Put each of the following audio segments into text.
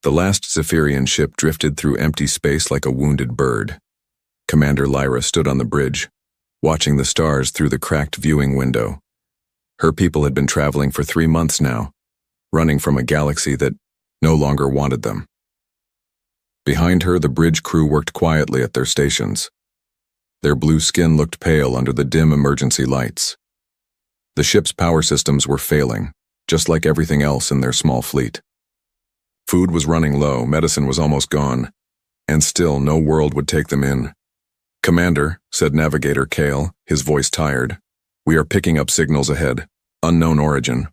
The last Zephyrian ship drifted through empty space like a wounded bird. Commander Lyra stood on the bridge, watching the stars through the cracked viewing window. Her people had been traveling for 3 months now, running from a galaxy that no longer wanted them. Behind her, the bridge crew worked quietly at their stations. Their blue skin looked pale under the dim emergency lights. The ship's power systems were failing, just like everything else in their small fleet. Food was running low, medicine was almost gone, and still no world would take them in. "Commander," said Navigator Kale, his voice tired, "we are picking up signals ahead. Unknown origin."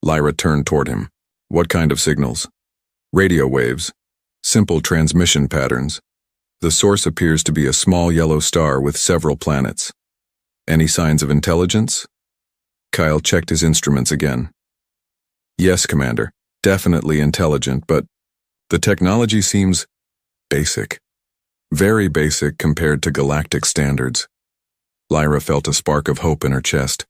Lyra turned toward him. "What kind of signals?" "Radio waves. Simple transmission patterns. The source appears to be a small yellow star with several planets. Any signs of intelligence?" Kyle checked his instruments again. "Yes, Commander. Definitely intelligent, but the technology seems basic. Very basic compared to galactic standards." Lyra felt a spark of hope in her chest.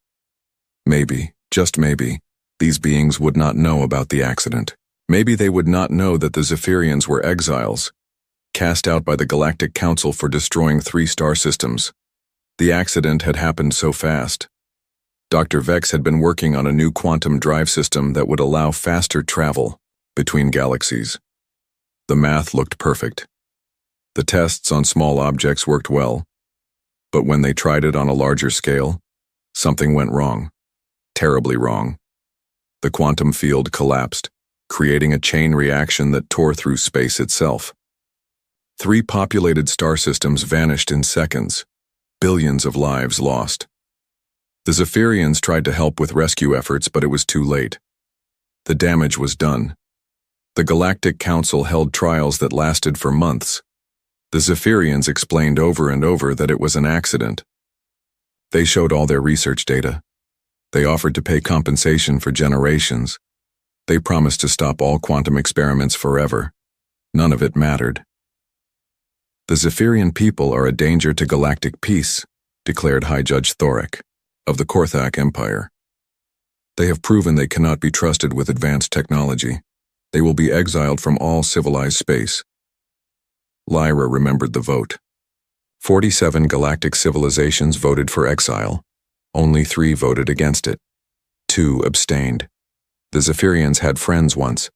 Maybe, just maybe, these beings would not know about the accident. Maybe they would not know that the Zephyrians were exiles, cast out by the Galactic Council for destroying 3 star systems. The accident had happened so fast. Dr. Vex had been working on a new quantum drive system that would allow faster travel between galaxies. The math looked perfect. The tests on small objects worked well, but when they tried it on a larger scale, something went wrong. Terribly wrong. The quantum field collapsed, creating a chain reaction that tore through space itself. 3 populated star systems vanished in seconds, billions of lives lost. The Zephyrians tried to help with rescue efforts, but it was too late. The damage was done. The Galactic Council held trials that lasted for months. The Zephyrians explained over and over that it was an accident. They showed all their research data. They offered to pay compensation for generations. They promised to stop all quantum experiments forever. None of it mattered. "The Zephyrian people are a danger to galactic peace," declared High Judge Thoric of the Korthak Empire. "They have proven they cannot be trusted with advanced technology. They will be exiled from all civilized space." Lyra remembered the vote. 47 galactic civilizations voted for exile. Only 3 voted against it. 2 abstained. The Zephyrians had friends once,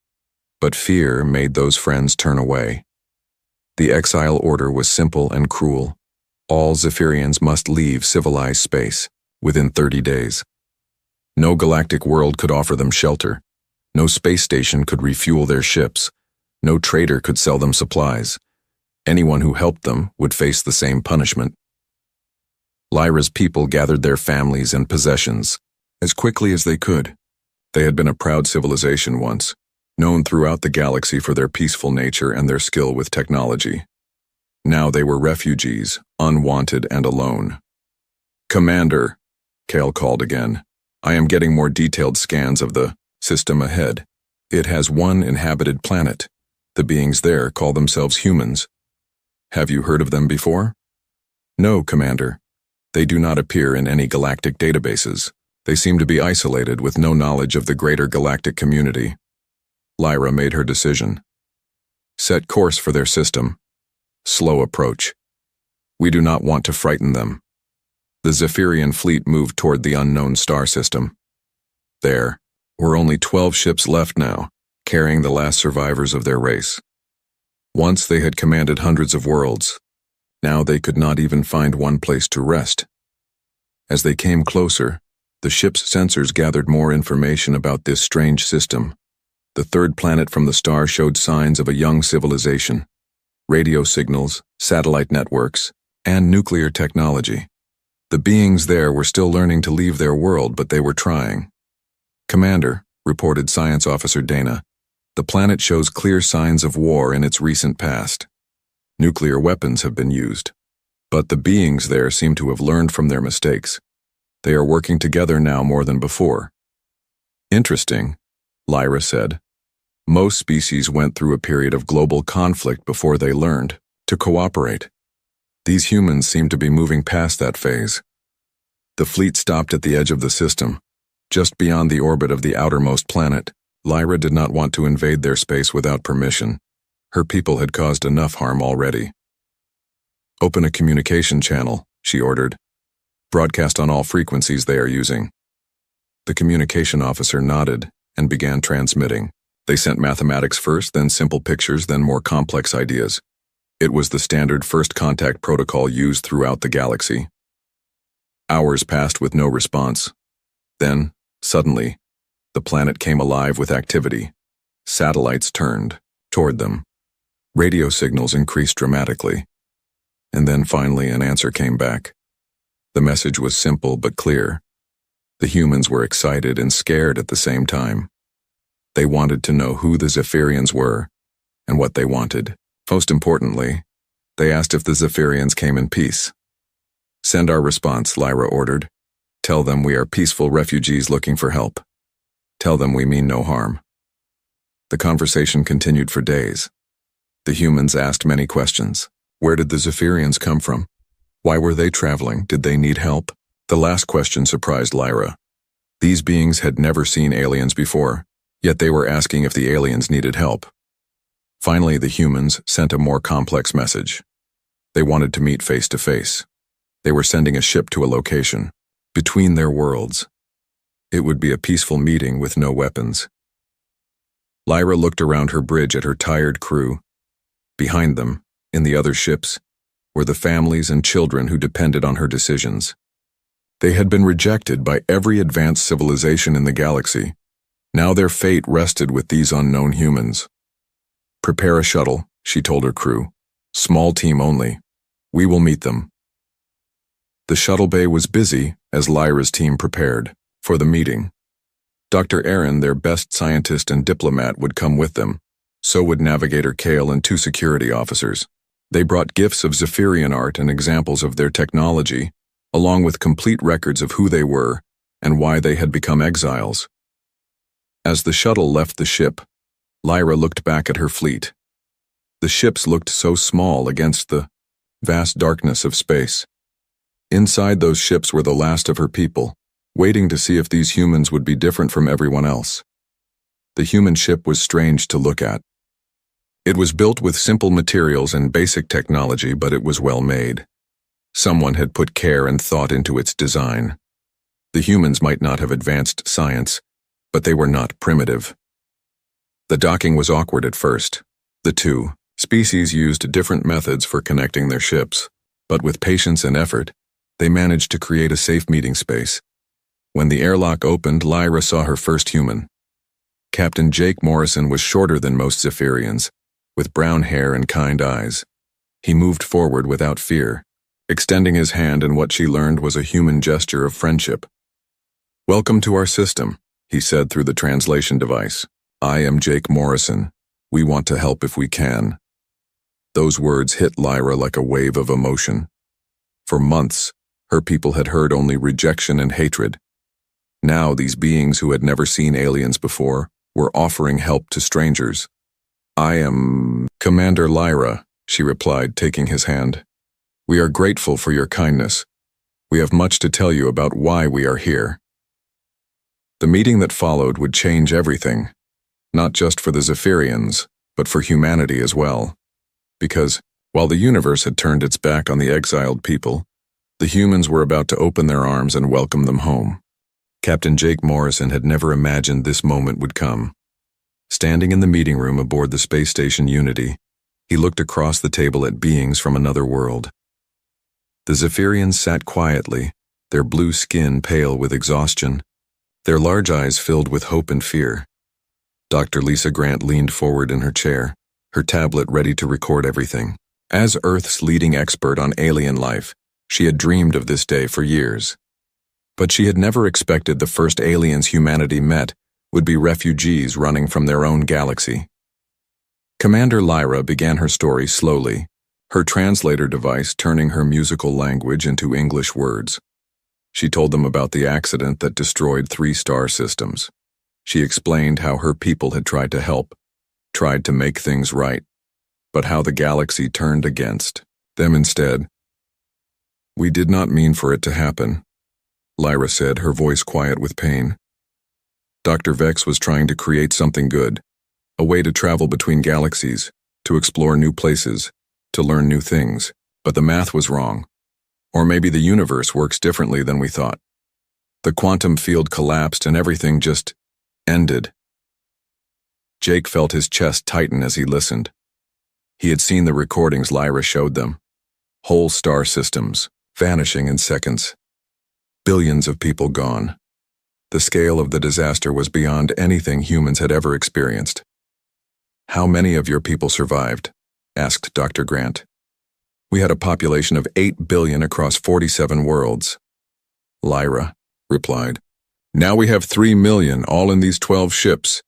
but fear made those friends turn away. The exile order was simple and cruel. All Zephyrians must leave civilized space within 30 days. No galactic world could offer them shelter. No space station could refuel their ships. No trader could sell them supplies. Anyone who helped them would face the same punishment. Lyra's people gathered their families and possessions as quickly as they could. They had been a proud civilization once, known throughout the galaxy for their peaceful nature and their skill with technology. Now they were refugees, unwanted and alone. "Commander," Kale called again, "I am getting more detailed scans of the system ahead. It has 1 inhabited planet. The beings there call themselves humans. Have you heard of them before?" "No, Commander. They do not appear in any galactic databases. They seem to be isolated with no knowledge of the greater galactic community." Lyra made her decision. "Set course for their system. Slow approach. We do not want to frighten them." The Zephyrian fleet moved toward the unknown star system. There were only 12 ships left now, carrying the last survivors of their race. Once they had commanded hundreds of worlds. Now they could not even find one place to rest. As they came closer, the ship's sensors gathered more information about this strange system. The 3rd planet from the star showed signs of a young civilization. Radio signals, satellite networks, and nuclear technology. The beings there were still learning to leave their world, but they were trying. "Commander," reported Science Officer Dana, "the planet shows clear signs of war in its recent past. Nuclear weapons have been used, but the beings there seem to have learned from their mistakes. They are working together now more than before." "Interesting," Lyra said. "Most species went through a period of global conflict before they learned to cooperate. These humans seem to be moving past that phase." The fleet stopped at the edge of the system, just beyond the orbit of the outermost planet. Lyra did not want to invade their space without permission. Her people had caused enough harm already. "Open a communication channel," she ordered. "Broadcast on all frequencies they are using." The communication officer nodded and began transmitting. They sent mathematics first, then simple pictures, then more complex ideas. It was the standard first contact protocol used throughout the galaxy. Hours passed with no response. Then, suddenly, the planet came alive with activity. Satellites turned toward them. Radio signals increased dramatically. And then finally an answer came back. The message was simple but clear. The humans were excited and scared at the same time. They wanted to know who the Zephyrians were and what they wanted. Most importantly, they asked if the Zephyrians came in peace. "Send our response," Lyra ordered. "Tell them we are peaceful refugees looking for help. Tell them we mean no harm." The conversation continued for days. The humans asked many questions. Where did the Zephyrians come from? Why were they traveling? Did they need help? The last question surprised Lyra. These beings had never seen aliens before, yet they were asking if the aliens needed help. Finally, the humans sent a more complex message. They wanted to meet face to face. They were sending a ship to a location, between their worlds. It would be a peaceful meeting with no weapons. Lyra looked around her bridge at her tired crew. Behind them, in the other ships, were the families and children who depended on her decisions. They had been rejected by every advanced civilization in the galaxy. Now their fate rested with these unknown humans. "Prepare a shuttle," she told her crew. "Small team only. We will meet them." The shuttle bay was busy as Lyra's team prepared for the meeting. Dr. Aaron, their best scientist and diplomat, would come with them. So would Navigator Kale and 2 security officers. They brought gifts of Zephyrian art and examples of their technology, along with complete records of who they were and why they had become exiles. As the shuttle left the ship, Lyra looked back at her fleet. The ships looked so small against the vast darkness of space. Inside those ships were the last of her people, waiting to see if these humans would be different from everyone else. The human ship was strange to look at. It was built with simple materials and basic technology, but it was well made. Someone had put care and thought into its design. The humans might not have advanced science, but they were not primitive. The docking was awkward at first. The 2 species used different methods for connecting their ships, but with patience and effort, they managed to create a safe meeting space. When the airlock opened, Lyra saw her first human. Captain Jake Morrison was shorter than most Zephyrians, with brown hair and kind eyes. He moved forward without fear, extending his hand in what she learned was a human gesture of friendship. "Welcome to our system," he said through the translation device. "I am Jake Morrison. We want to help if we can." Those words hit Lyra like a wave of emotion. For months, her people had heard only rejection and hatred. Now these beings who had never seen aliens before were offering help to strangers. "I am Commander Lyra," she replied, taking his hand. "We are grateful for your kindness. We have much to tell you about why we are here." The meeting that followed would change everything, not just for the Zephyrians, but for humanity as well. Because, while the universe had turned its back on the exiled people, the humans were about to open their arms and welcome them home. Captain Jake Morrison had never imagined this moment would come. Standing in the meeting room aboard the space station Unity, he looked across the table at beings from another world. The Zephyrians sat quietly, their blue skin pale with exhaustion, their large eyes filled with hope and fear. Dr. Lisa Grant leaned forward in her chair, her tablet ready to record everything. As Earth's leading expert on alien life, she had dreamed of this day for years. But she had never expected the first aliens humanity met would be refugees running from their own galaxy. Commander Lyra began her story slowly, her translator device turning her musical language into English words. She told them about the accident that destroyed 3 star systems. She explained how her people had tried to help, tried to make things right, but how the galaxy turned against them instead. "We did not mean for it to happen," Lyra said, her voice quiet with pain. Dr. Vex was trying to create something good, a way to travel between galaxies, to explore new places, to learn new things. But the math was wrong. Or maybe the universe works differently than we thought. The quantum field collapsed and everything just ended. Jake felt his chest tighten as he listened. He had seen the recordings Lyra showed them. Whole star systems, vanishing in seconds. Billions of people gone. The scale of the disaster was beyond anything humans had ever experienced. "How many of your people survived?" asked Dr. Grant. "We had a population of 8 billion across 47 worlds." Lyra replied, "Now we have 3 million, all in these 12 ships.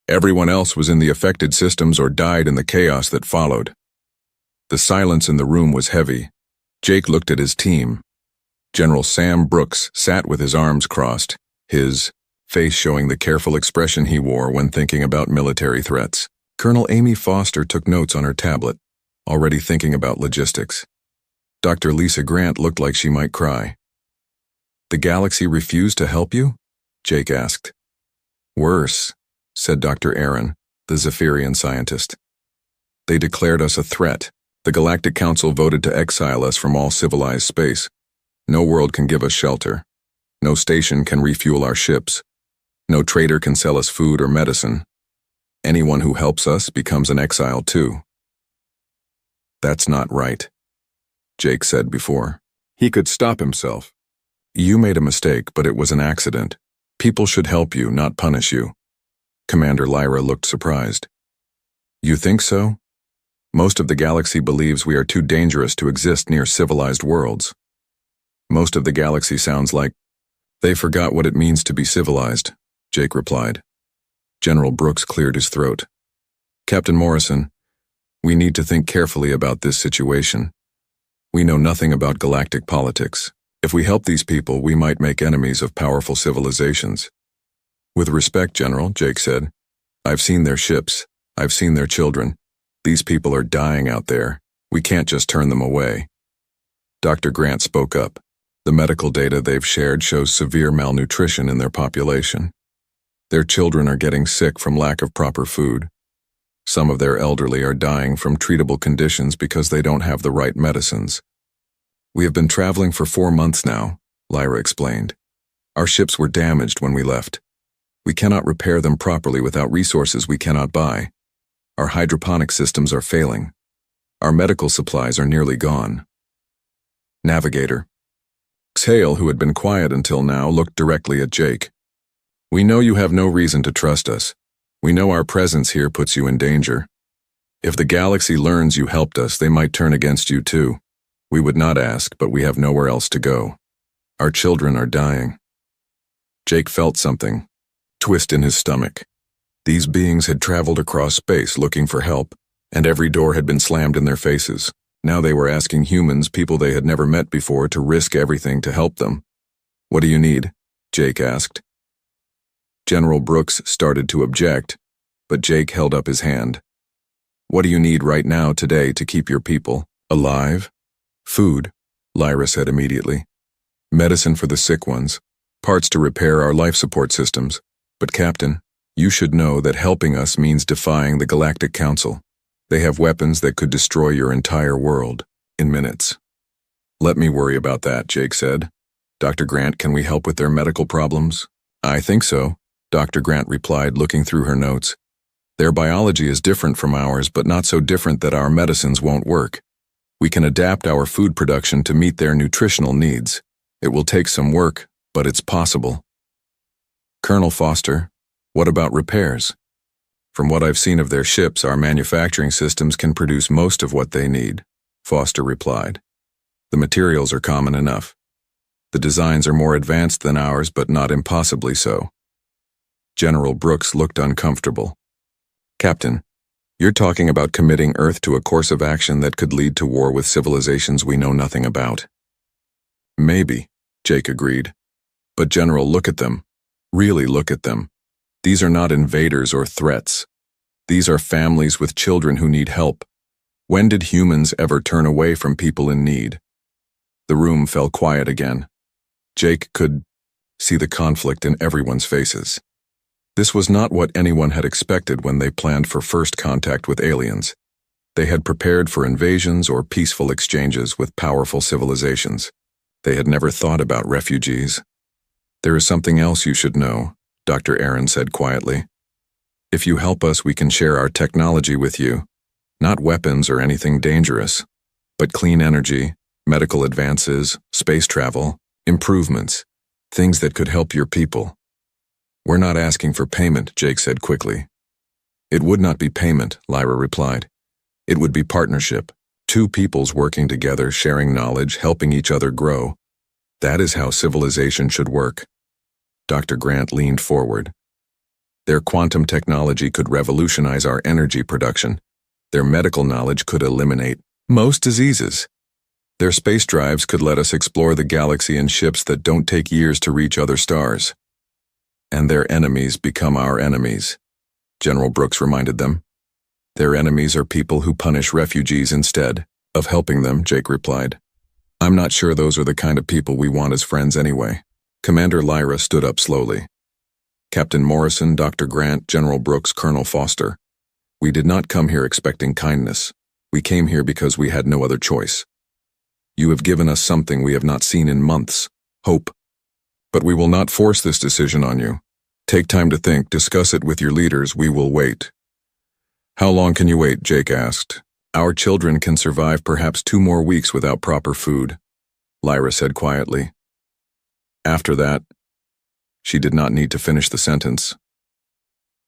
Everyone else was in the affected systems or died in the chaos that followed." The silence in the room was heavy. Jake looked at his team. General Sam Brooks sat with his arms crossed, his face showing the careful expression he wore when thinking about military threats. Colonel Amy Foster took notes on her tablet, already thinking about logistics. Dr. Lisa Grant looked like she might cry. "The galaxy refused to help you?" Jake asked. "Worse," said Dr. Aaron, the Zephyrian scientist. "They declared us a threat. The Galactic Council voted to exile us from all civilized space. No world can give us shelter. No station can refuel our ships. No trader can sell us food or medicine. Anyone who helps us becomes an exile too." "That's not right," Jake said before. He could stop himself. "You made a mistake, but it was an accident. People should help you, not punish you." Commander Lyra looked surprised. "You think so? Most of the galaxy believes we are too dangerous to exist near civilized worlds." "Most of the galaxy sounds like they forgot what it means to be civilized," Jake replied. General Brooks cleared his throat. "Captain Morrison, we need to think carefully about this situation. We know nothing about galactic politics. If we help these people, we might make enemies of powerful civilizations." "With respect, General," Jake said. "I've seen their ships. I've seen their children. These people are dying out there. We can't just turn them away." Dr. Grant spoke up. "The medical data they've shared shows severe malnutrition in their population. Their children are getting sick from lack of proper food. Some of their elderly are dying from treatable conditions because they don't have the right medicines." "We have been traveling for 4 months now," Lyra explained. "Our ships were damaged when we left. We cannot repair them properly without resources we cannot buy. Our hydroponic systems are failing. Our medical supplies are nearly gone." Navigator Hale, who had been quiet until now, looked directly at Jake. "We know you have no reason to trust us. We know our presence here puts you in danger. If the galaxy learns you helped us, they might turn against you too. We would not ask, but we have nowhere else to go. Our children are dying." Jake felt something twist in his stomach. These beings had traveled across space looking for help, and every door had been slammed in their faces. Now they were asking humans, people they had never met before, to risk everything to help them. "What do you need?" Jake asked. General Brooks started to object, but Jake held up his hand. "What do you need right now today to keep your people alive?" "Food," Lyra said immediately. "Medicine for the sick ones. Parts to repair our life support systems. But Captain, you should know that helping us means defying the Galactic Council. They have weapons that could destroy your entire world in minutes." "Let me worry about that," Jake said. "Dr. Grant, can we help with their medical problems?" "I think so," Dr. Grant replied, looking through her notes. "Their biology is different from ours, but not so different that our medicines won't work. We can adapt our food production to meet their nutritional needs. It will take some work, but it's possible." "Colonel Foster, what about repairs?" "From what I've seen of their ships, our manufacturing systems can produce most of what they need," Foster replied. "The materials are common enough. The designs are more advanced than ours, but not impossibly so." General Brooks looked uncomfortable. "Captain, you're talking about committing Earth to a course of action that could lead to war with civilizations we know nothing about." "Maybe," Jake agreed. "But General, look at them. Really look at them. These are not invaders or threats. These are families with children who need help. When did humans ever turn away from people in need?" The room fell quiet again. Jake could see the conflict in everyone's faces. This was not what anyone had expected when they planned for first contact with aliens. They had prepared for invasions or peaceful exchanges with powerful civilizations. They had never thought about refugees. "There is something else you should know," Dr. Aaron said quietly. "If you help us, we can share our technology with you. Not weapons or anything dangerous, but clean energy, medical advances, space travel, improvements, things that could help your people." "We're not asking for payment," Jake said quickly. "It would not be payment," Lyra replied. "It would be partnership. Two peoples working together, sharing knowledge, helping each other grow. That is how civilization should work." Dr. Grant leaned forward. "Their quantum technology could revolutionize our energy production. Their medical knowledge could eliminate most diseases. Their space drives could let us explore the galaxy in ships that don't take years to reach other stars. And their enemies become our enemies," General Brooks reminded them. "Their enemies are people who punish refugees instead of helping them," Jake replied. "I'm not sure those are the kind of people we want as friends anyway." Commander Lyra stood up slowly. "Captain Morrison, Dr. Grant, General Brooks, Colonel Foster. We did not come here expecting kindness. We came here because we had no other choice. You have given us something we have not seen in months, hope. But we will not force this decision on you. Take time to think, discuss it with your leaders, we will wait." "How long can you wait?" Jake asked. "Our children can survive perhaps 2 more weeks without proper food," Lyra said quietly. After that, she did not need to finish the sentence.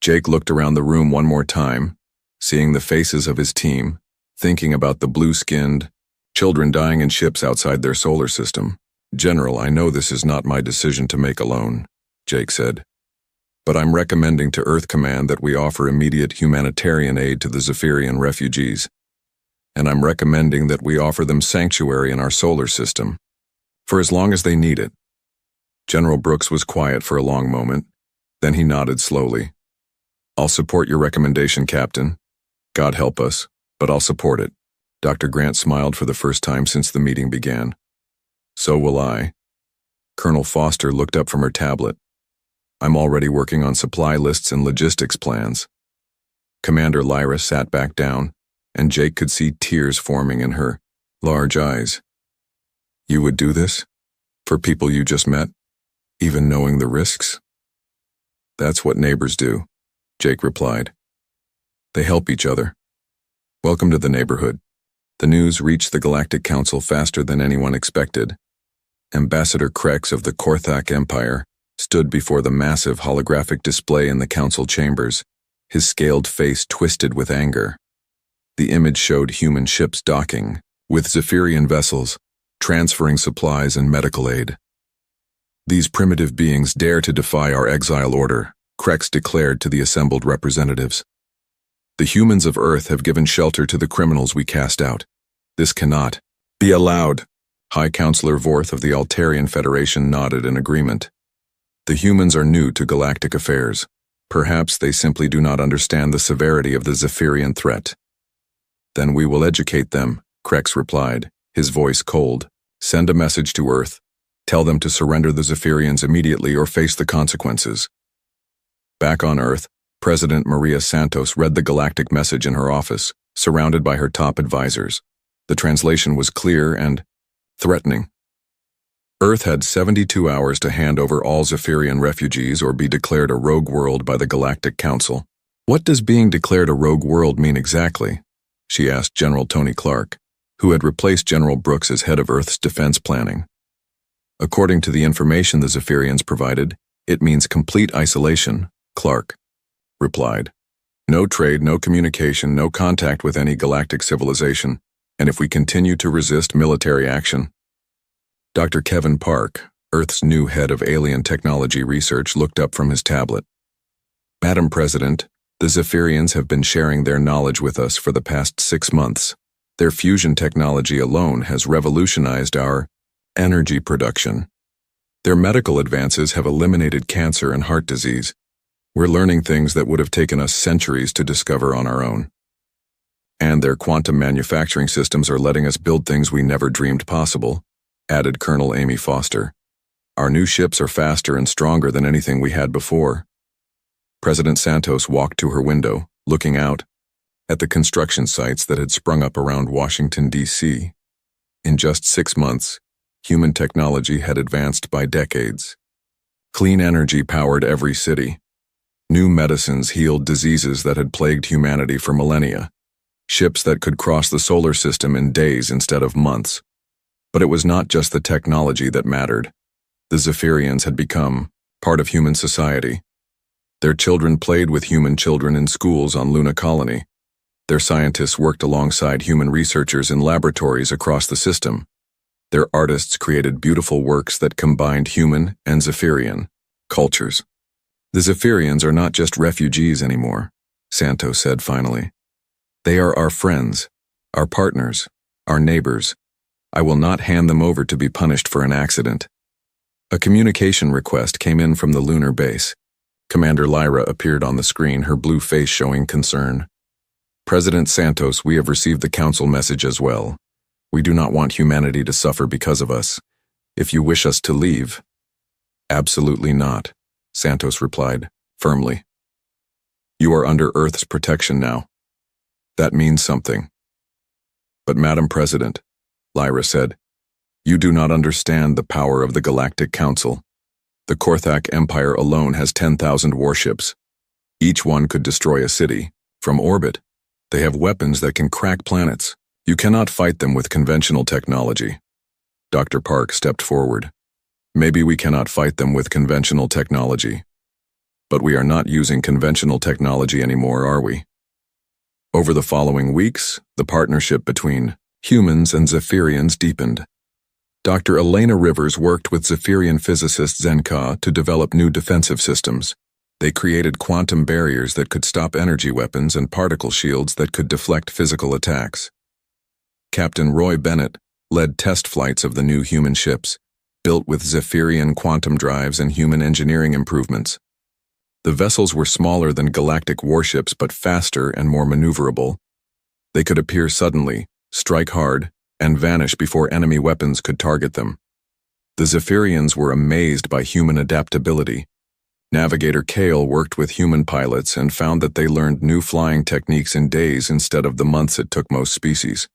Jake looked around the room one more time, seeing the faces of his team, thinking about the blue-skinned children dying in ships outside their solar system. "General, I know this is not my decision to make alone," Jake said. "But I'm recommending to Earth Command that we offer immediate humanitarian aid to the Zephyrian refugees. And I'm recommending that we offer them sanctuary in our solar system, for as long as they need it." General Brooks was quiet for a long moment, then he nodded slowly. "I'll support your recommendation, Captain. God help us, but I'll support it." Dr. Grant smiled for the first time since the meeting began. "So will I." Colonel Foster looked up from her tablet. "I'm already working on supply lists and logistics plans." Commander Lyra sat back down, and Jake could see tears forming in her large eyes. "You would do this? For people you just met? Even knowing the risks?" "That's what neighbors do," Jake replied. "They help each other. Welcome to the neighborhood." The news reached the Galactic Council faster than anyone expected. Ambassador Krex of the Korthak Empire stood before the massive holographic display in the council chambers, his scaled face twisted with anger. The image showed human ships docking with Zephyrian vessels, transferring supplies and medical aid. "These primitive beings dare to defy our exile order," Krex declared to the assembled representatives. "The humans of Earth have given shelter to the criminals we cast out. This cannot be allowed." High Counselor Vorth of the Altarian Federation nodded in agreement. "The humans are new to galactic affairs. Perhaps they simply do not understand the severity of the Zephyrian threat." "Then we will educate them," Krex replied, his voice cold. "Send a message to Earth. Tell them to surrender the Zephyrians immediately or face the consequences." Back on Earth, President Maria Santos read the galactic message in her office, surrounded by her top advisors. The translation was clear and threatening. Earth had 72 hours to hand over all Zephyrian refugees or be declared a rogue world by the Galactic Council. "What does being declared a rogue world mean exactly?" she asked General Tony Clark, who had replaced General Brooks as head of Earth's defense planning. "According to the information the Zephyrians provided, it means complete isolation," Clark replied. "No trade, no communication, no contact with any galactic civilization, and if we continue to resist military action." Dr. Kevin Park, Earth's new head of alien technology research, looked up from his tablet. "Madam President, the Zephyrians have been sharing their knowledge with us for the past 6 months. Their fusion technology alone has revolutionized our energy production. Their medical advances have eliminated cancer and heart disease. We're learning things that would have taken us centuries to discover on our own. And their quantum manufacturing systems are letting us build things we never dreamed possible," added Colonel Amy Foster. "Our new ships are faster and stronger than anything we had before." President Santos walked to her window, looking out at the construction sites that had sprung up around Washington, D.C. In just 6 months, human technology had advanced by decades. Clean energy powered every city. New medicines healed diseases that had plagued humanity for millennia. Ships that could cross the solar system in days instead of months. But it was not just the technology that mattered. The Zephyrians had become part of human society. Their children played with human children in schools on Luna Colony. Their scientists worked alongside human researchers in laboratories across the system. Their artists created beautiful works that combined human and Zephyrian cultures. The Zephyrians are not just refugees anymore, Santos said finally. They are our friends, our partners, our neighbors. I will not hand them over to be punished for an accident. A communication request came in from the lunar base. Commander Lyra appeared on the screen, her blue face showing concern. President Santos, we have received the council message as well. We do not want humanity to suffer because of us. If you wish us to leave. Absolutely not, Santos replied, firmly. You are under Earth's protection now. That means something. But Madam President, Lyra said, you do not understand the power of the Galactic Council. The Korthak Empire alone has 10,000 warships. Each one could destroy a city, from orbit. They have weapons that can crack planets. You cannot fight them with conventional technology. Dr. Park stepped forward. Maybe we cannot fight them with conventional technology. But we are not using conventional technology anymore, are we? Over the following weeks, the partnership between humans and Zephyrians deepened. Dr. Elena Rivers worked with Zephyrian physicist Zenka to develop new defensive systems. They created quantum barriers that could stop energy weapons and particle shields that could deflect physical attacks. Captain Roy Bennett led test flights of the new human ships, built with Zephyrian quantum drives and human engineering improvements. The vessels were smaller than galactic warships but faster and more maneuverable. They could appear suddenly, strike hard, and vanish before enemy weapons could target them. The Zephyrians were amazed by human adaptability. Navigator Kale worked with human pilots and found that they learned new flying techniques in days instead of the months it took most species.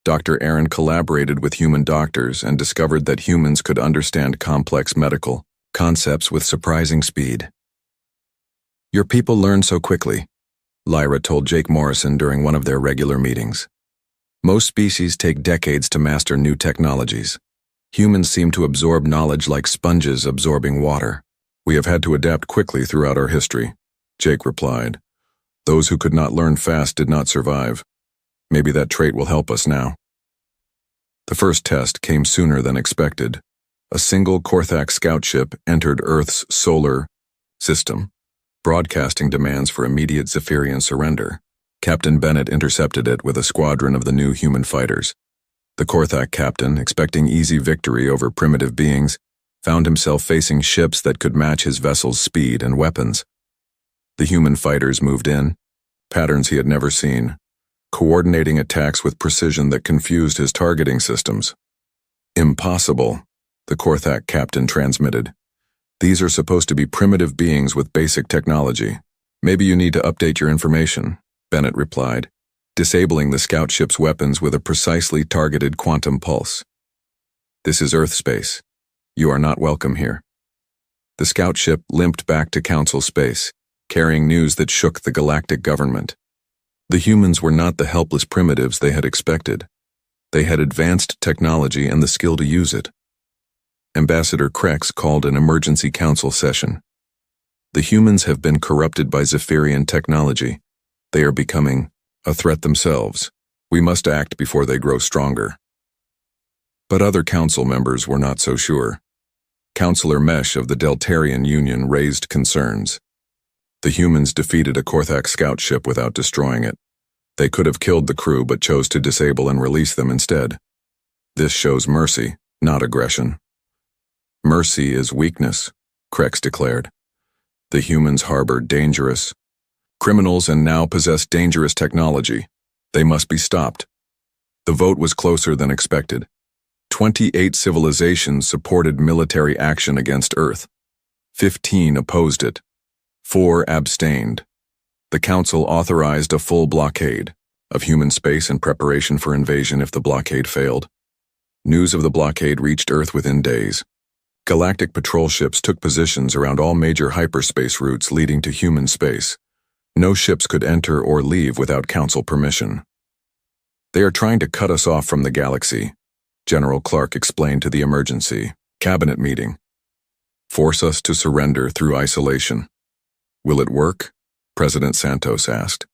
Dr. Aaron collaborated with human doctors and discovered that humans could understand complex medical concepts with surprising speed. Your people learn so quickly, Lyra told Jake Morrison during one of their regular meetings. Most species take decades to master new technologies. Humans seem to absorb knowledge like sponges absorbing water. We have had to adapt quickly throughout our history, Jake replied. Those who could not learn fast did not survive. Maybe that trait will help us now. The first test came sooner than expected. A single Korthak scout ship entered Earth's solar system, broadcasting demands for immediate Zephyrian surrender. Captain Bennett intercepted it with a squadron of the new human fighters. The Korthak captain, expecting easy victory over primitive beings, found himself facing ships that could match his vessel's speed and weapons. The human fighters moved in, patterns he had never seen, coordinating attacks with precision that confused his targeting systems. Impossible, the Korthak captain transmitted. These are supposed to be primitive beings with basic technology. Maybe you need to update your information, Bennett replied, disabling the scout ship's weapons with a precisely targeted quantum pulse. This is Earth space. You are not welcome here. The scout ship limped back to Council space, carrying news that shook the galactic government. The humans were not the helpless primitives they had expected. They had advanced technology and the skill to use it. Ambassador Krex called an emergency council session. The humans have been corrupted by Zephyrian technology. They are becoming a threat themselves. We must act before they grow stronger. But other council members were not so sure. Councillor Mesh of the Deltarian Union raised concerns. The humans defeated a Korthak scout ship without destroying it. They could have killed the crew but chose to disable and release them instead. This shows mercy, not aggression. Mercy is weakness, Krex declared. The humans harbor dangerous criminals and now possess dangerous technology. They must be stopped. The vote was closer than expected. 28 civilizations supported military action against Earth. 15 opposed it. 4 abstained. The Council authorized a full blockade of human space in preparation for invasion if the blockade failed. News of the blockade reached Earth within days. Galactic patrol ships took positions around all major hyperspace routes leading to human space. No ships could enter or leave without Council permission. "They are trying to cut us off from the galaxy," General Clark explained to the emergency cabinet meeting. "Force us to surrender through isolation." "Will it work?" President Santos asked.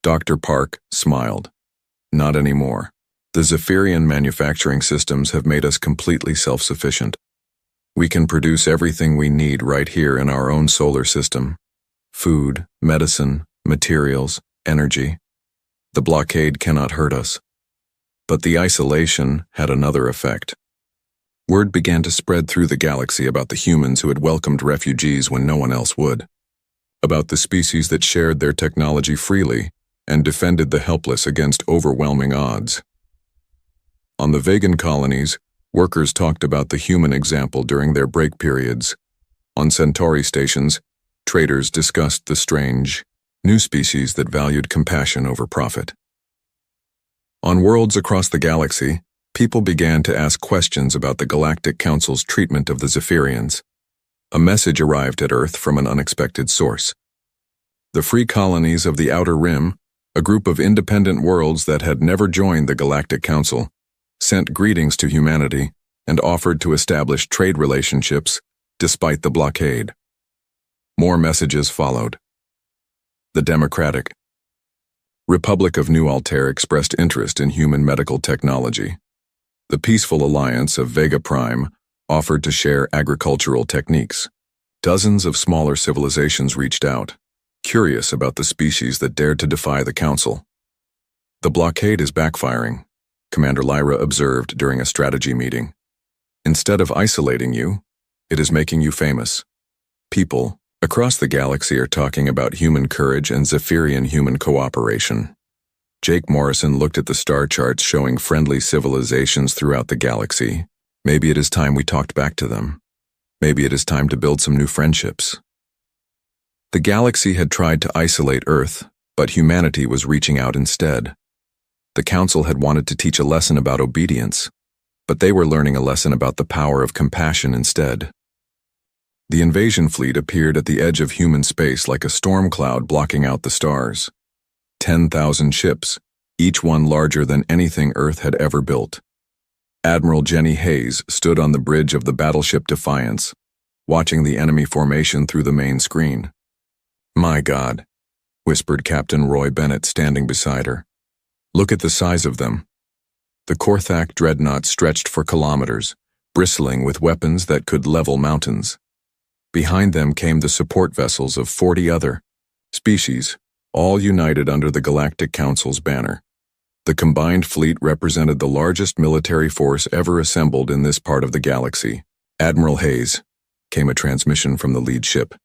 Dr. Park smiled. "Not anymore. The Zephyrian manufacturing systems have made us completely self-sufficient. We can produce everything we need right here in our own solar system. Food, medicine, materials, energy. The blockade cannot hurt us." But the isolation had another effect. Word began to spread through the galaxy about the humans who had welcomed refugees when no one else would. About the species that shared their technology freely and defended the helpless against overwhelming odds. On the Vegan colonies, workers talked about the human example during their break periods. On Centauri stations, traders discussed the strange, new species that valued compassion over profit. On worlds across the galaxy, people began to ask questions about the Galactic Council's treatment of the Zephyrians. A message arrived at Earth from an unexpected source. The free colonies of the Outer Rim, a group of independent worlds that had never joined the Galactic Council, sent greetings to humanity and offered to establish trade relationships despite the blockade. More messages followed. The Democratic Republic of New Altair expressed interest in human medical technology. The Peaceful Alliance of Vega Prime offered to share agricultural techniques. Dozens of smaller civilizations reached out, curious about the species that dared to defy the Council. "The blockade is backfiring," Commander Lyra observed during a strategy meeting. "Instead of isolating you, it is making you famous. People across the galaxy are talking about human courage and Zephyrian human cooperation." Jake Morrison looked at the star charts showing friendly civilizations throughout the galaxy. "Maybe it is time we talked back to them. Maybe it is time to build some new friendships." The galaxy had tried to isolate Earth, but humanity was reaching out instead. The Council had wanted to teach a lesson about obedience, but they were learning a lesson about the power of compassion instead. The invasion fleet appeared at the edge of human space like a storm cloud blocking out the stars. 10,000 ships, each one larger than anything Earth had ever built. Admiral Jenny Hayes stood on the bridge of the battleship Defiance, watching the enemy formation through the main screen. "My God," whispered Captain Roy Bennett standing beside her. "Look at the size of them." The Korthak dreadnought stretched for kilometers, bristling with weapons that could level mountains. Behind them came the support vessels of 40 other species, all united under the Galactic Council's banner. The combined fleet represented the largest military force ever assembled in this part of the galaxy. "Admiral Hayes," came a transmission from the lead ship.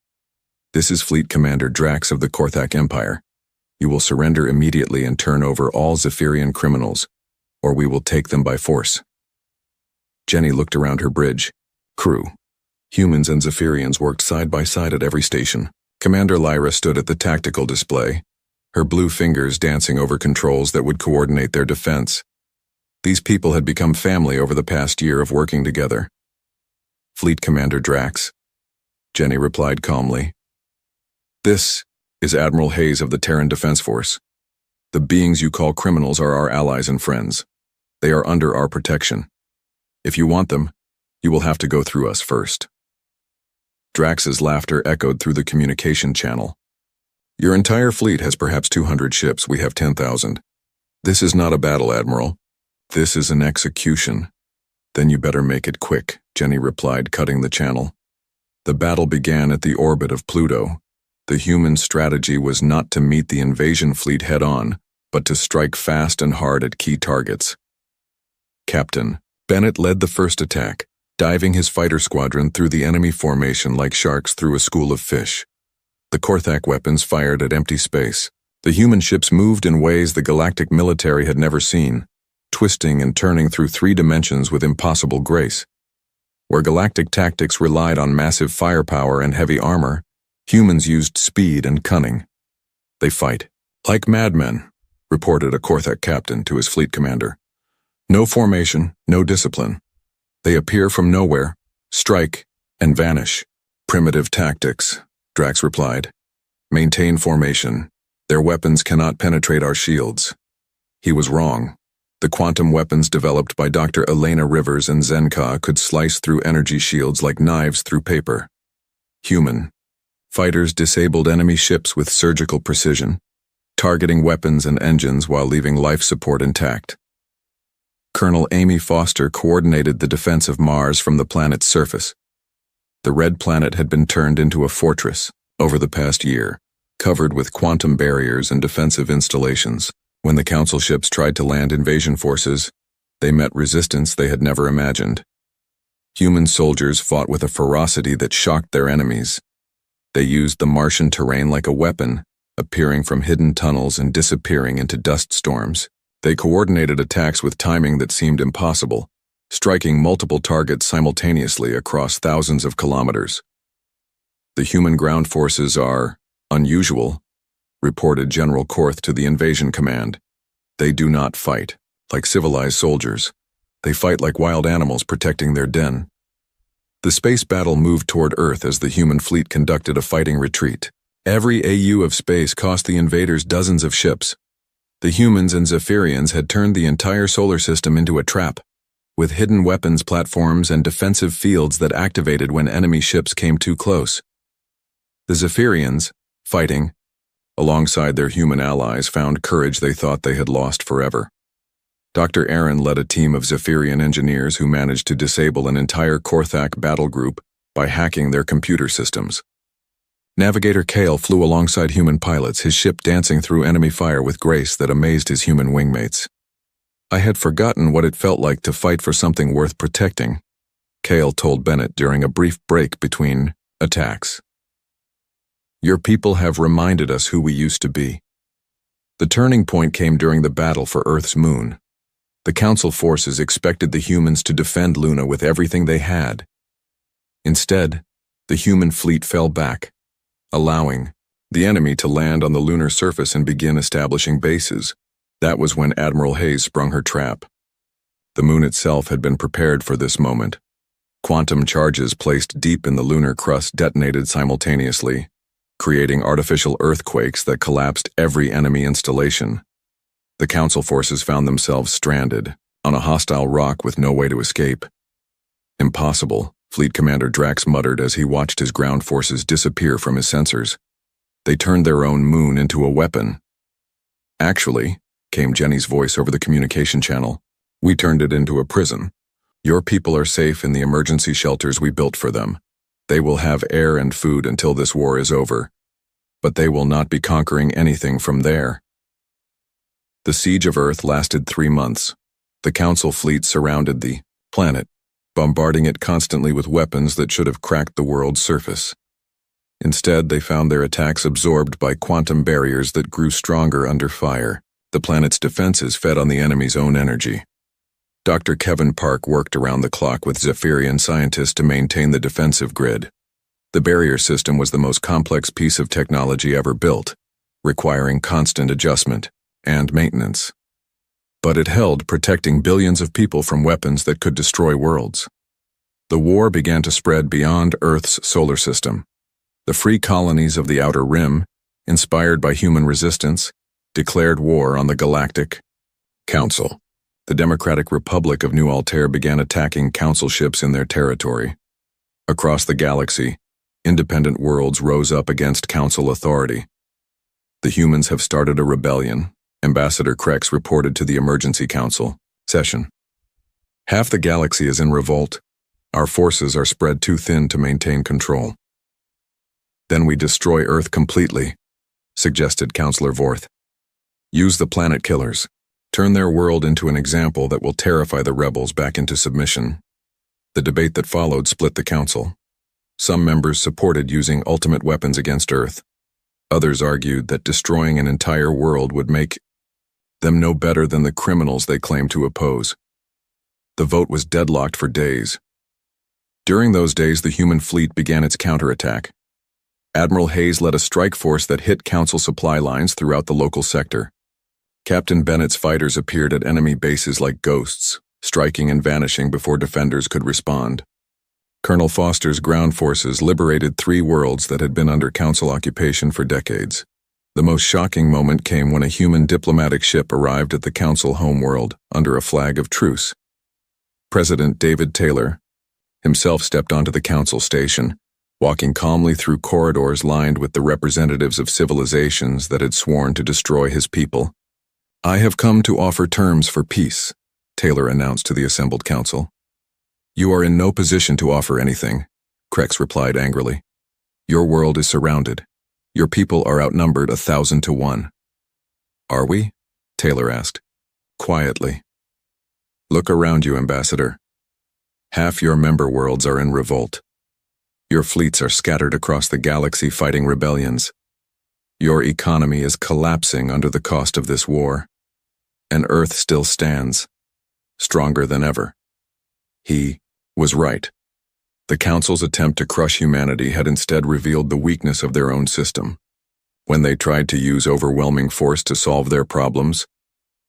"This is Fleet Commander Drax of the Korthak Empire. You will surrender immediately and turn over all Zephyrian criminals, or we will take them by force." Jenny looked around her bridge. Crew. Humans and Zephyrians worked side by side at every station. Commander Lyra stood at the tactical display, her blue fingers dancing over controls that would coordinate their defense. These people had become family over the past year of working together. "Fleet Commander Drax," Jenny replied calmly. "This is Admiral Hayes of the Terran Defense Force. The beings you call criminals are our allies and friends. They are under our protection. If you want them, you will have to go through us first." Drax's laughter echoed through the communication channel. "Your entire fleet has perhaps 200 ships. We have 10,000. This is not a battle, Admiral. This is an execution." "Then you better make it quick," Jenny replied, cutting the channel. The battle began at the orbit of Pluto. The human strategy was not to meet the invasion fleet head-on, but to strike fast and hard at key targets. Captain Bennett led the first attack, diving his fighter squadron through the enemy formation like sharks through a school of fish. The Korthak weapons fired at empty space. The human ships moved in ways the galactic military had never seen, twisting and turning through 3 dimensions with impossible grace. Where galactic tactics relied on massive firepower and heavy armor, Humans used speed and cunning. They fight like madmen, reported a Korthak captain to his fleet commander. No formation, no discipline. They appear from nowhere, strike, and vanish. Primitive tactics, Drax replied. Maintain formation. Their weapons cannot penetrate our shields. He was wrong. The quantum weapons developed by Dr. Elena Rivers and Zenka could slice through energy shields like knives through paper. Human. Fighters disabled enemy ships with surgical precision, targeting weapons and engines while leaving life support intact. Colonel Amy Foster coordinated the defense of Mars from the planet's surface. The red planet had been turned into a fortress over the past year, covered with quantum barriers and defensive installations. When the Council ships tried to land invasion forces, they met resistance they had never imagined. Human soldiers fought with a ferocity that shocked their enemies. They used the Martian terrain like a weapon, appearing from hidden tunnels and disappearing into dust storms. They coordinated attacks with timing that seemed impossible, striking multiple targets simultaneously across thousands of kilometers. The human ground forces are unusual, reported General Korth to the invasion command. They do not fight like civilized soldiers. They fight like wild animals protecting their den. The space battle moved toward Earth as the human fleet conducted a fighting retreat. Every AU of space cost the invaders dozens of ships. The humans and Zephyrians had turned the entire solar system into a trap, with hidden weapons platforms and defensive fields that activated when enemy ships came too close. The Zephyrians, fighting, alongside their human allies, found courage they thought they had lost forever. Dr. Aaron led a team of Zephyrian engineers who managed to disable an entire Korthak battle group by hacking their computer systems. Navigator Kale flew alongside human pilots, his ship dancing through enemy fire with grace that amazed his human wingmates. I had forgotten what it felt like to fight for something worth protecting, Kale told Bennett during a brief break between attacks. Your people have reminded us who we used to be. The turning point came during the battle for Earth's moon. The Council forces expected the humans to defend Luna with everything they had. Instead, the human fleet fell back, allowing the enemy to land on the lunar surface and begin establishing bases. That was when Admiral Hayes sprung her trap. The moon itself had been prepared for this moment. Quantum charges placed deep in the lunar crust detonated simultaneously, creating artificial earthquakes that collapsed every enemy installation. The Council forces found themselves stranded on a hostile rock with no way to escape. Impossible, Fleet Commander Drax muttered as he watched his ground forces disappear from his sensors. They turned their own moon into a weapon. Actually, came Jenny's voice over the communication channel, we turned it into a prison. Your people are safe in the emergency shelters we built for them. They will have air and food until this war is over, but they will not be conquering anything from there. The siege of Earth lasted 3 months. The Council fleet surrounded the planet, bombarding it constantly with weapons that should have cracked the world's surface. Instead, they found their attacks absorbed by quantum barriers that grew stronger under fire. The planet's defenses fed on the enemy's own energy. Dr. Kevin Park worked around the clock with Zephyrian scientists to maintain the defensive grid. The barrier system was the most complex piece of technology ever built, requiring constant adjustment and maintenance. But it held, protecting billions of people from weapons that could destroy worlds. The war began to spread beyond Earth's solar system. The free colonies of the Outer Rim, inspired by human resistance, declared war on the Galactic Council. The Democratic Republic of New Altair began attacking Council ships in their territory. Across the galaxy, independent worlds rose up against Council authority. The humans have started a rebellion, Ambassador Krex reported to the Emergency Council session. Half the galaxy is in revolt. Our forces are spread too thin to maintain control. Then we destroy Earth completely, suggested Counselor Vorth. Use the planet killers. Turn their world into an example that will terrify the rebels back into submission. The debate that followed split the Council. Some members supported using ultimate weapons against Earth. Others argued that destroying an entire world would make them no better than the criminals they claimed to oppose. The vote was deadlocked for days. During those days, the human fleet began its counterattack. Admiral Hayes led a strike force that hit Council supply lines throughout the local sector. Captain Bennett's fighters appeared at enemy bases like ghosts, striking and vanishing before defenders could respond. Colonel Foster's ground forces liberated 3 worlds that had been under Council occupation for decades. The most shocking moment came when a human diplomatic ship arrived at the Council homeworld under a flag of truce. President David Taylor himself stepped onto the Council station, walking calmly through corridors lined with the representatives of civilizations that had sworn to destroy his people. "I have come to offer terms for peace," Taylor announced to the assembled council. "You are in no position to offer anything," Krex replied angrily. "Your world is surrounded. Your people are outnumbered 1,000 to 1. "Are we?" Taylor asked, quietly. "Look around you, Ambassador. Half your member worlds are in revolt. Your fleets are scattered across the galaxy fighting rebellions. Your economy is collapsing under the cost of this war. And Earth still stands, stronger than ever." He was right. The Council's attempt to crush humanity had instead revealed the weakness of their own system. When they tried to use overwhelming force to solve their problems,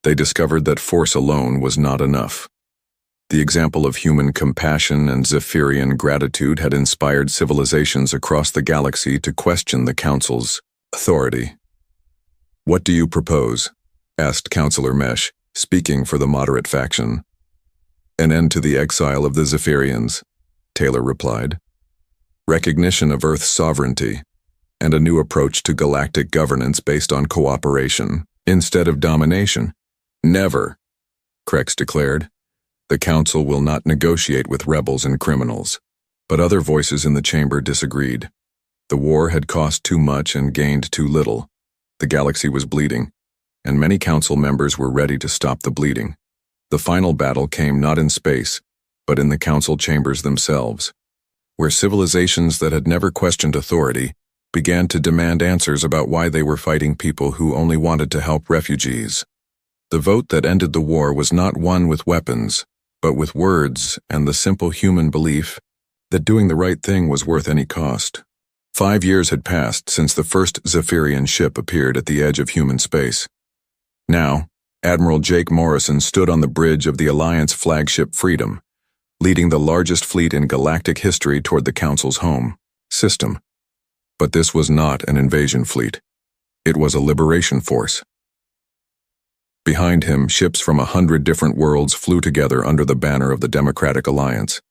they discovered that force alone was not enough. The example of human compassion and Zephyrian gratitude had inspired civilizations across the galaxy to question the Council's authority. "What do you propose?" asked Councillor Mesh, speaking for the moderate faction. "An end to the exile of the Zephyrians," Taylor replied. "Recognition of Earth's sovereignty, and a new approach to galactic governance based on cooperation, instead of domination." "Never," Krex declared. "The Council will not negotiate with rebels and criminals." But other voices in the chamber disagreed. The war had cost too much and gained too little. The galaxy was bleeding, and many Council members were ready to stop the bleeding. The final battle came not in space, but in the Council chambers themselves, where civilizations that had never questioned authority began to demand answers about why they were fighting people who only wanted to help refugees. The vote that ended the war was not won with weapons, but with words and the simple human belief that doing the right thing was worth any cost. 5 years had passed since the first Zephyrian ship appeared at the edge of human space. Now, Admiral Jake Morrison stood on the bridge of the Alliance flagship Freedom, leading the largest fleet in galactic history toward the Council's home system. But this was not an invasion fleet. It was a liberation force. Behind him, ships from 100 different worlds flew together under the banner of the Democratic Alliance.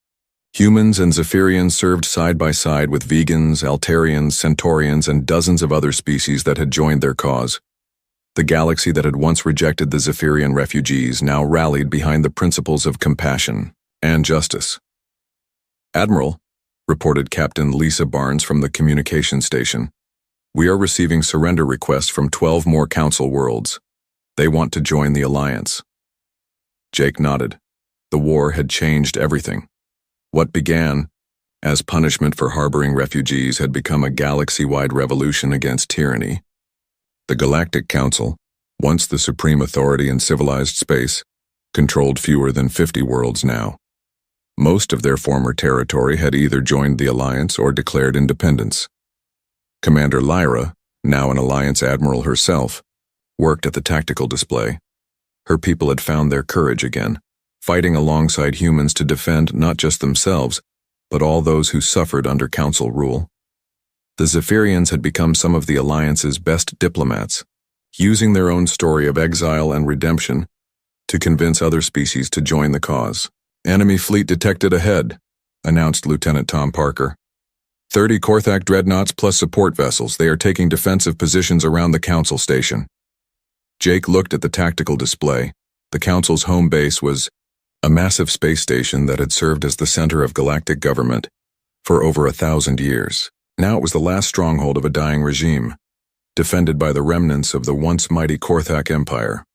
Humans and Zephyrians served side by side with vegans, Altarians, Centaurians, and dozens of other species that had joined their cause. The galaxy that had once rejected the Zephyrian refugees now rallied behind the principles of compassion and justice. "Admiral," reported Captain Lisa Barnes from the communication station, "we are receiving surrender requests from 12 more Council worlds. They want to join the Alliance." Jake nodded. The war had changed everything. What began as punishment for harboring refugees had become a galaxy-wide revolution against tyranny. The Galactic Council, once the supreme authority in civilized space, controlled fewer than 50 worlds now. Most of their former territory had either joined the Alliance or declared independence. Commander Lyra, now an Alliance admiral herself, worked at the tactical display. Her people had found their courage again, fighting alongside humans to defend not just themselves, but all those who suffered under Council rule. The Zephyrians had become some of the Alliance's best diplomats, using their own story of exile and redemption to convince other species to join the cause. "Enemy fleet detected ahead," announced Lieutenant Tom Parker. 30 Korthak dreadnoughts plus support vessels. They are taking defensive positions around the Council station. Jake looked at the tactical display. The Council's home base was a massive space station that had served as the center of galactic government for over 1,000 years. Now it was the last stronghold of a dying regime, defended by the remnants of the once mighty Korthak Empire.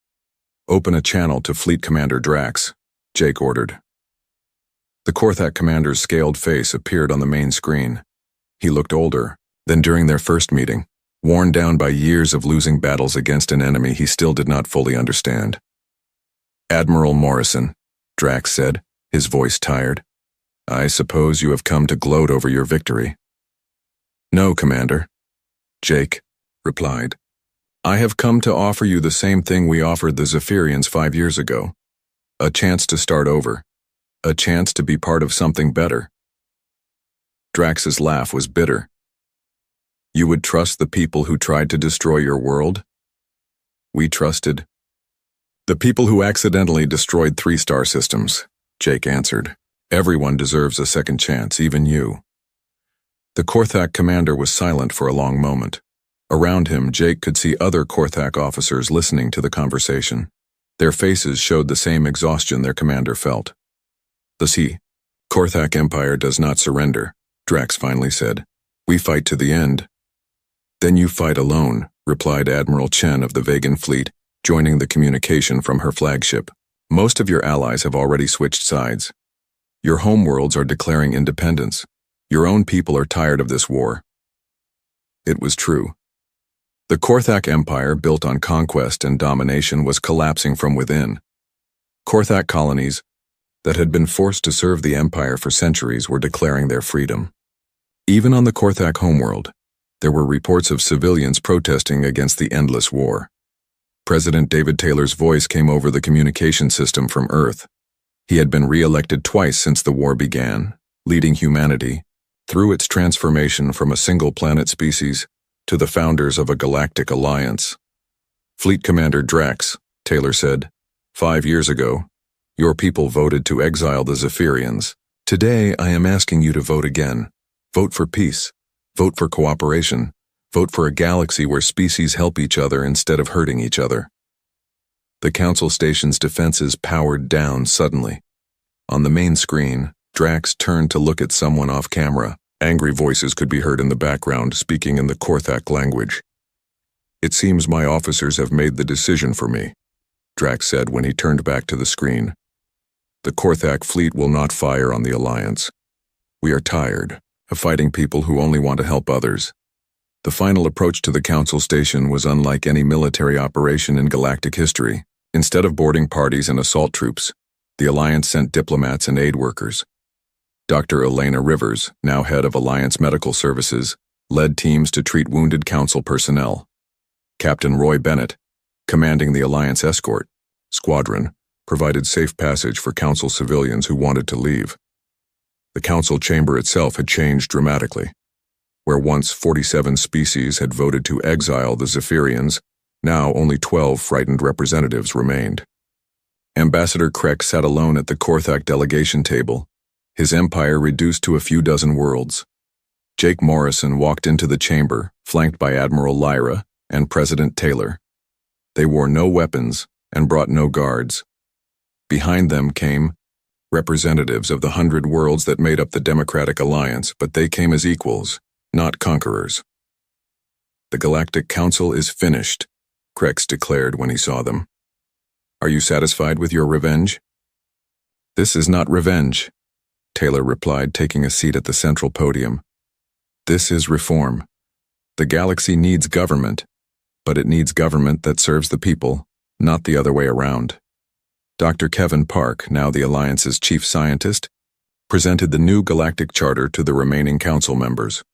"Open a channel to Fleet Commander Drax," Jake ordered. The Korthak commander's scaled face appeared on the main screen. He looked older than during their first meeting, worn down by years of losing battles against an enemy he still did not fully understand. "Admiral Morrison," Drax said, his voice tired, "I suppose you have come to gloat over your victory." No, Commander, Jake replied. I have come to offer you the same thing we offered the Zephyrians 5 years ago. A chance to start over. A chance to be part of something better. Drax's laugh was bitter. You would trust the people who tried to destroy your world? We trusted the people who accidentally destroyed 3 star systems, Jake answered. Everyone deserves a second chance, even you. The Korthak commander was silent for a long moment. Around him, Jake could see other Korthak officers listening to the conversation. Their faces showed the same exhaustion their commander felt. The Korthak Empire does not surrender, Drax finally said. We fight to the end. Then you fight alone, replied Admiral Chen of the Vegan fleet, joining the communication from her flagship. Most of your allies have already switched sides. Your homeworlds are declaring independence. Your own people are tired of this war. It was true. The Korthak Empire, built on conquest and domination, was collapsing from within. Korthak colonies that had been forced to serve the Empire for centuries were declaring their freedom. Even on the Korthak homeworld, there were reports of civilians protesting against the endless war. President David Taylor's voice came over the communication system from Earth. He had been re-elected twice since the war began, leading humanity through its transformation from a single-planet species to the founders of a galactic alliance. Fleet Commander Drax, Taylor said, 5 years ago, your people voted to exile the Zephyrians. Today, I am asking you to vote again. Vote for peace. Vote for cooperation. Vote for a galaxy where species help each other instead of hurting each other. The Council Station's defenses powered down suddenly. On the main screen, Drax turned to look at someone off camera. Angry voices could be heard in the background, speaking in the Korthak language. It seems my officers have made the decision for me, Drax said when he turned back to the screen. The Korthak fleet will not fire on the Alliance. We are tired of fighting people who only want to help others. The final approach to the Council Station was unlike any military operation in galactic history. Instead of boarding parties and assault troops, the Alliance sent diplomats and aid workers. Dr. Elena Rivers, now head of Alliance Medical Services, led teams to treat wounded Council personnel. Captain Roy Bennett, commanding the Alliance Escort Squadron, provided safe passage for Council civilians who wanted to leave. The Council chamber itself had changed dramatically. Where once 47 species had voted to exile the Zephyrians, now only 12 frightened representatives remained. Ambassador Krek sat alone at the Korthak delegation table, his empire reduced to a few dozen worlds. Jake Morrison walked into the chamber, flanked by Admiral Lyra and President Taylor. They wore no weapons and brought no guards. Behind them came representatives of the 100 worlds that made up the Democratic Alliance, but they came as equals, not conquerors. The Galactic Council is finished, Krex declared when he saw them. Are you satisfied with your revenge? This is not revenge, Taylor replied, taking a seat at the central podium. This is reform. The galaxy needs government, but it needs government that serves the people, not the other way around. Dr. Kevin Park, now the Alliance's chief scientist, presented the new galactic charter to the remaining council members.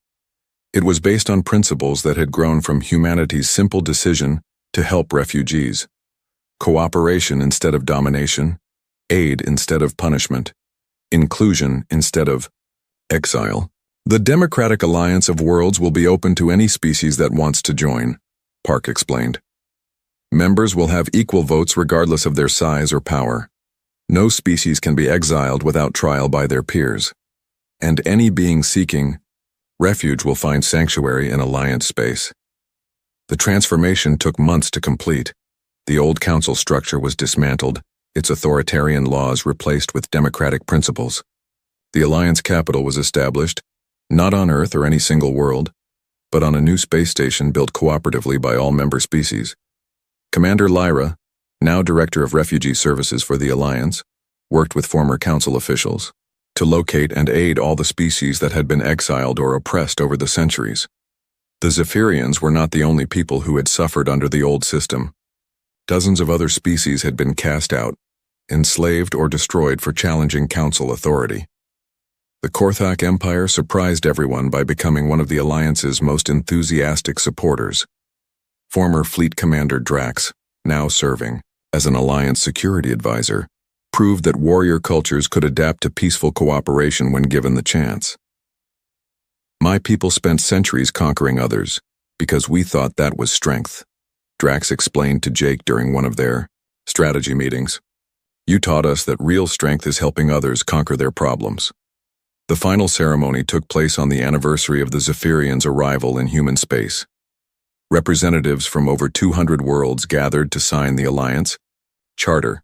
It was based on principles that had grown from humanity's simple decision to help refugees. Cooperation instead of domination, aid instead of punishment, inclusion instead of exile. The Democratic Alliance of Worlds will be open to any species that wants to join, Park explained. Members will have equal votes regardless of their size or power. No species can be exiled without trial by their peers. And any being seeking refuge will find sanctuary in Alliance space. The transformation took months to complete. The old council structure was dismantled, its authoritarian laws replaced with democratic principles. The Alliance capital was established, not on Earth or any single world, but on a new space station built cooperatively by all member species. Commander Lyra, now Director of Refugee Services for the Alliance, worked with former council officials to locate and aid all the species that had been exiled or oppressed over the centuries. The Zephyrians were not the only people who had suffered under the old system. Dozens of other species had been cast out, enslaved or destroyed for challenging council authority. The Korthak Empire surprised everyone by becoming one of the Alliance's most enthusiastic supporters. Former Fleet Commander Drax, now serving as an Alliance security advisor, proved that warrior cultures could adapt to peaceful cooperation when given the chance. My people spent centuries conquering others, because we thought that was strength, Drax explained to Jake during one of their strategy meetings. You taught us that real strength is helping others conquer their problems. The final ceremony took place on the anniversary of the Zephyrians' arrival in human space. Representatives from over 200 worlds gathered to sign the Alliance Charter.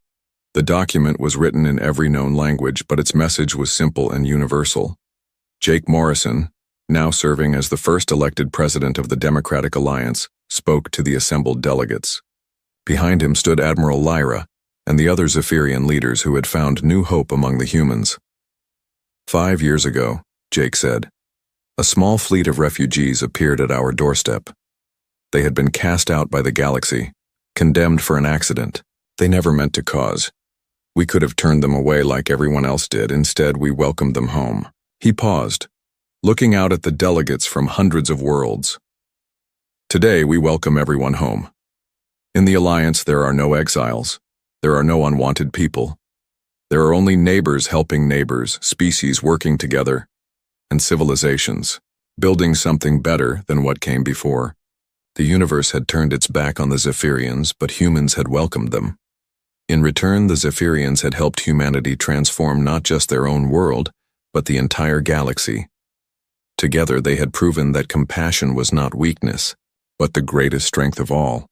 The document was written in every known language, but its message was simple and universal. Jake Morrison, now serving as the first elected president of the Democratic Alliance, spoke to the assembled delegates. Behind him stood Admiral Lyra and the other Zephyrian leaders who had found new hope among the humans. 5 years ago, Jake said, a small fleet of refugees appeared at our doorstep. They had been cast out by the galaxy, condemned for an accident they never meant to cause. We could have turned them away like everyone else did. Instead, we welcomed them home. He paused, looking out at the delegates from hundreds of worlds. Today, we welcome everyone home. In the Alliance, there are no exiles. There are no unwanted people. There are only neighbors helping neighbors, species working together, and civilizations, building something better than what came before. The universe had turned its back on the Zephyrians, but humans had welcomed them. In return, the Zephyrians had helped humanity transform not just their own world, but the entire galaxy. Together, they had proven that compassion was not weakness, but the greatest strength of all.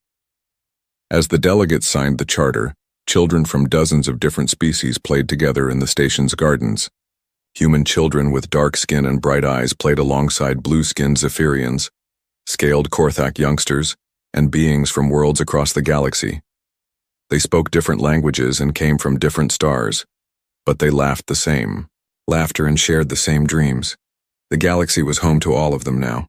As the delegates signed the charter, children from dozens of different species played together in the station's gardens. Human children with dark skin and bright eyes played alongside blue-skinned Zephyrians, scaled Korthak youngsters, and beings from worlds across the galaxy. They spoke different languages and came from different stars, but they laughed the same laughter and shared the same dreams. The galaxy was home to all of them now.